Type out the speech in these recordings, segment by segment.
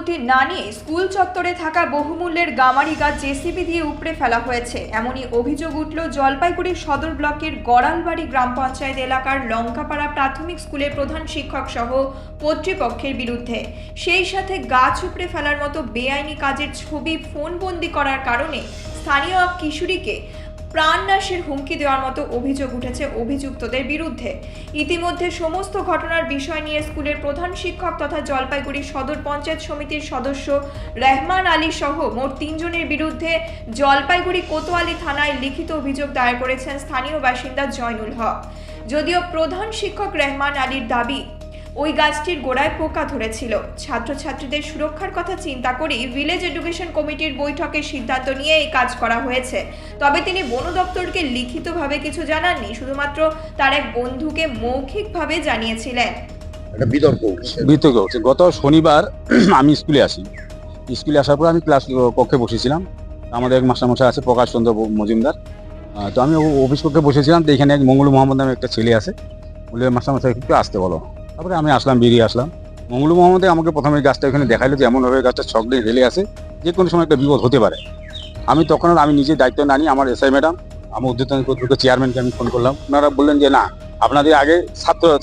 অনুমতি না নিয়ে স্কুল চত্বরে থাকা বহুমূল্যের গামারি গাছ জেসিবি দিয়ে উপড়ে ফেলা হয়েছে। এমনই অভিযোগ উঠল জলপাইগুড়ি সদর ব্লকের গড়ালবাড়ি গ্রাম পঞ্চায়েত এলাকার লঙ্কাপাড়া প্রাথমিক স্কুলের প্রধান শিক্ষক সহ কর্তৃপক্ষের বিরুদ্ধে। সেই সাথে গাছ উপড়ে ফেলার মতো বেআইনি কাজের ছবি ফোনবন্দি করার কারণে স্থানীয় এক কিশোরীকে প্রাণনাশের হুমকি দেওয়ার মতো অভিযোগ উঠেছে অভিযুক্তদের বিরুদ্ধে। ইতিমধ্যে সমস্ত ঘটনার বিষয় নিয়ে স্কুলের প্রধান শিক্ষক তথা জলপাইগুড়ি সদর পঞ্চায়েত সমিতির সদস্য রহমান আলী সহ মোট 3 জনের বিরুদ্ধে জলপাইগুড়ি কোতোয়ালি থানায় লিখিত অভিযোগ দায়ের করেছেন স্থানীয় বাসিন্দা জয়নুল হক। যদিও প্রধান শিক্ষক রহমান আলীর দাবি ওই গাছটির গোড়ায় পোকা ধরেছিল। ছাত্রছাত্রীদের সুরক্ষার কথা চিন্তা করেই ভিলেজ এডুকেশন কমিটির বৈঠকে সিদ্ধান্ত নিয়ে এই কাজ করা হয়েছে। তবে তিনি বন দপ্তরকে লিখিতভাবে কিছু জানাননি, শুধুমাত্র তার এক বন্ধুকে মৌখিকভাবে জানিয়েছিলেন। এটা বিতর্ক হচ্ছে। গত শনিবার আমি স্কুলে আসার পর আমি ক্লাস কক্ষে বসেছিলাম। আমাদের এক মাস্টারমশাই আছে প্রকাশ চন্দ্র মজুমদার, তো আমি অফিস কক্ষে বসেছিলাম। তো এখানে এক মঙ্গলু মোহাম্মদ নামে একটা ছেলে আছে, বলে মাস্টারমশাই একটু আসতে বলো। তারপরে আমি বেরিয়ে আসলাম। মঙ্গলু মোহাম্মদে আমাকে প্রথমে গাছটা এখানে দেখাইলো যে এমনভাবে গাছটা ছকলে ঢেলে আছে, যে কোনো সময় একটা বিপদ হতে পারে। আমি নিজে দায়িত্ব না নিয়ে আমার এসআই ম্যাডাম, আমার ঊর্ধ্বতন কর্তৃপক্ষ চেয়ারম্যানকে আমি ফোন করলাম। ওনারা বললেন যে না, আপনাদের আগে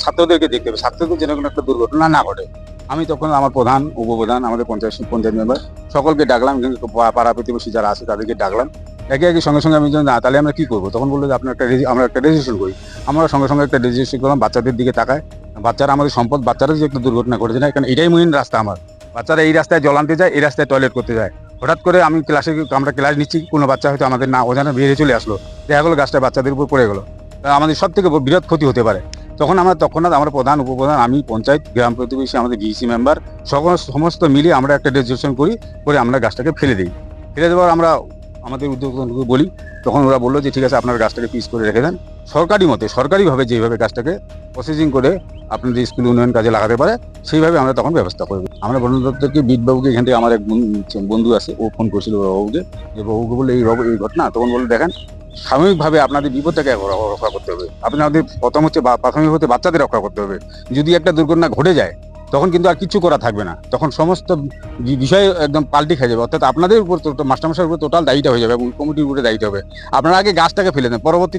ছাত্রদেরকে দেখতে হবে, ছাত্রদের যেন কোনো একটা দুর্ঘটনা না ঘটে। আমি তখন আমার প্রধান, উপপ্রধান, আমাদের পঞ্চায়েত মেম্বার সকলকে ডাকলাম, পাড়া প্রতিবেশী যারা আছে তাদেরকে ডাকলাম। একে সঙ্গে সঙ্গে আমি না তাহলে আমরা কি করবো, তখন বললো যে আমরা একটা রেজিস্ট্রেশন করি। আমরা সঙ্গে সঙ্গে একটা রেজিস্ট্রেশন করলাম। বাচ্চাদের দিকে তাকায়, বাচ্চারা আমাদের সম্পদ, বাচ্চারা যে একটা দুর্ঘটনা ঘটেছে না, কারণ এটাই মেইন রাস্তা আমার। বাচ্চারা এই রাস্তায় জল আনতে যায়, এই রাস্তায় টয়লেট করতে যায়। হঠাৎ করে আমরা ক্লাস নিচ্ছি, কোনো বাচ্চা হয়তো আমাদের না অজানা বেরিয়ে চলে আসলো, দেখা গেলো গাছটা বাচ্চাদের উপর পড়ে গেলো, আমাদের সব থেকে বৃহৎ ক্ষতি হতে পারে। তখন আমরা প্রধান, উপপ্রধান, আমি, পঞ্চায়েত, গ্রাম প্রতিবেশী, আমাদের ভিসি মেম্বার সমস্ত মিলিয়ে আমরা একটা রেজিস্ট্রেশন করে আমরা গাছটাকে ফেলে দিই। ফেলে দেওয়ার আমরা আমাদের উদ্যোগকে বলি, তখন ওরা বললো যে ঠিক আছে, আপনার গাছটাকে পিস করে রেখে দেন। সরকারিভাবে যেভাবে গাছটাকে প্রসেসিং করে আপনাদের স্কুল উন্নয়ন কাজে লাগাতে পারে সেইভাবে আমরা তখন ব্যবস্থা করবো। আমরা বন দপ্তরকে বিটবাবুকে, এখান থেকে আমার এক বন্ধু আছে, ও ফোন করছিল বাবুকে, যে বাবুকে বললে এই ঘটনা। তখন বললো দেখেন, সাময়িকভাবে আপনাদের বিপদটাকে রক্ষা করতে হবে। আপনাদের প্রথম হচ্ছে প্রাথমিক হতে বাচ্চাদের রক্ষা করতে হবে। যদি একটা দুর্ঘটনা ঘটে যায় তখন কিন্তু আর কিছু করা থাকবে না, তখন সমস্ত বিষয় একদম পাল্টি খেয়ে যাবে। অর্থাৎ আপনাদের উপর, মাস্টারমশাইয়ের উপর টোটাল দায়িত্ব হয়ে যাবে এবং কমিটির উপরে দায়িত্ব হবে। আপনারা আগে গাছটাকে ফেলে দেন, পরবর্তী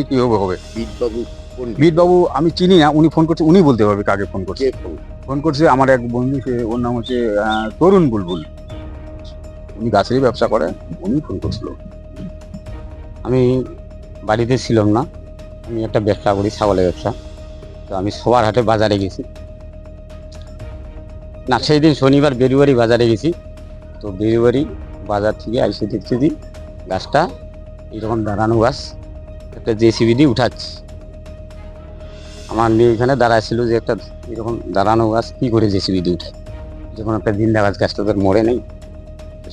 কীভাবে হবে। বিটবাবু আমি চিনি না, উনি ফোন করছে, উনি বলতে পারবে কাকে ফোন করছে। ফোন করছে আমার এক বন্ধু, ওর নাম হচ্ছে তরুণ বুলবুল, উনি গাছেরই ব্যবসা করে, উনি ফোন করছিল। আমি বাড়িতে ছিলাম না, আমি একটা ব্যবসা করি, ছাগলের ব্যবসা। তো আমি সবার হাটে বাজারে গেছি না, সেই দিন শনিবার বেরুবারি বাজারে গেছি। তো বেরুবারি বাজার থেকে আইসে দেখছি যে গাছটা এরকম দাঁড়ানো গাছ, একটা জেসিবি দিয়ে উঠাচ্ছি। আমার মেয়ে এখানে দাঁড়াইছিল যে একটা এরকম দাঁড়ানো গাছ কী করে জেসিবি দিয়ে উঠায়, যখন একটা জিন্দা গাছটা তোর মরে নেই,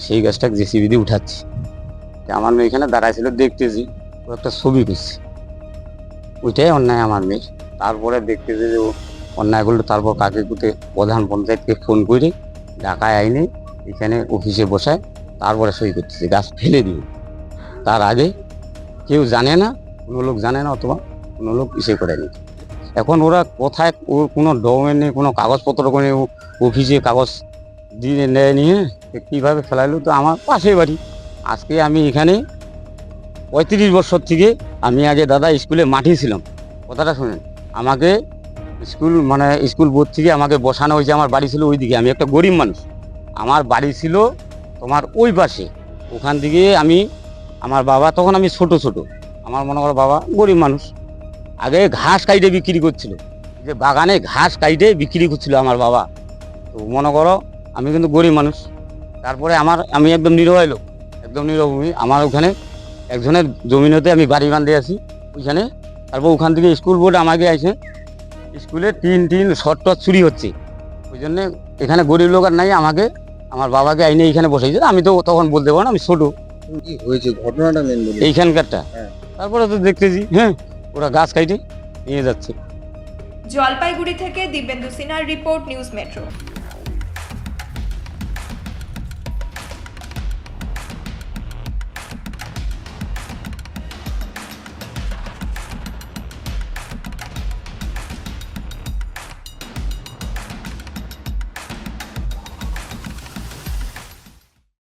সেই গাছটা জেসিবি দিয়ে উঠাচ্ছি। আমার মেয়ে এখানে দাঁড়াইছিল, দেখতেছি ও একটা ছবি করছে, ওইটাই অন্যায় আমার মেয়ের। তারপরে দেখতেছি যে অন্যায় করলো, তারপর কাকে কুতে প্রধান পঞ্চায়েতকে ফোন করে ঢাকায় আইনে এখানে অফিসে বসায়, তারপরে সই করতেছে গাছ ফেলে দিয়ে। তার আগে কেউ জানে না, কোনো লোক জানে না, অথবা কোনো লোক ইসে করেনি। এখন ওরা কোথায়, ওর কোনো ডকুমেন্ট নেই, কোনো কাগজপত্র করে অফিসে কাগজ দিয়ে নেয় নিয়ে কীভাবে ফেলাইলো। তো আমার পাশে বাড়ি, আজকে আমি এখানে 35 বছর থেকে আমি আগে দাদা স্কুলে মাঠে ছিলাম। কথাটা শুনেন, আমাকে স্কুল বোর্ড থেকে আমাকে বসানো হয়েছে। আমার বাড়ি ছিল ওইদিকে, আমি একটা গরিব মানুষ, আমার বাড়ি ছিল তোমার ওই পাশে। ওখান থেকে আমার বাবা, তখন আমি ছোট, আমার মনে করো বাবা গরিব মানুষ, আগে ঘাস কাইটে বিক্রি করছিল, যে বাগানে ঘাস কাইটে বিক্রি করছিল আমার বাবা। তো মনে করো আমি কিন্তু গরিব মানুষ। তারপরে আমি একদম নিরহ লোক, একদম নিরভূমি। আমার ওখানে একজনের জমিনতে আমি বাড়ি বাঁধে আছি ওইখানে। তারপর ওখান থেকে স্কুল বোর্ড আমাকে আইসে, স্কুলে টিন শর্ট চুরি হচ্ছে, ওই জন্যে এখানে গরিব লোক আর নাই, আমাকে আমার বাবাকে আইনে এইখানে বসেছে। আমি তো তখন বলতে পারবো না, আমি ছোট। কি হয়েছে ঘটনাটা এইখানকারটা? তারপরে তো দেখতেছি ওরা গাছ কাইটে নিয়ে যাচ্ছে। জলপাইগুড়ি থেকে দিব্যেন্দু সিনহার রিপোর্ট, নিউজ মেট্রো।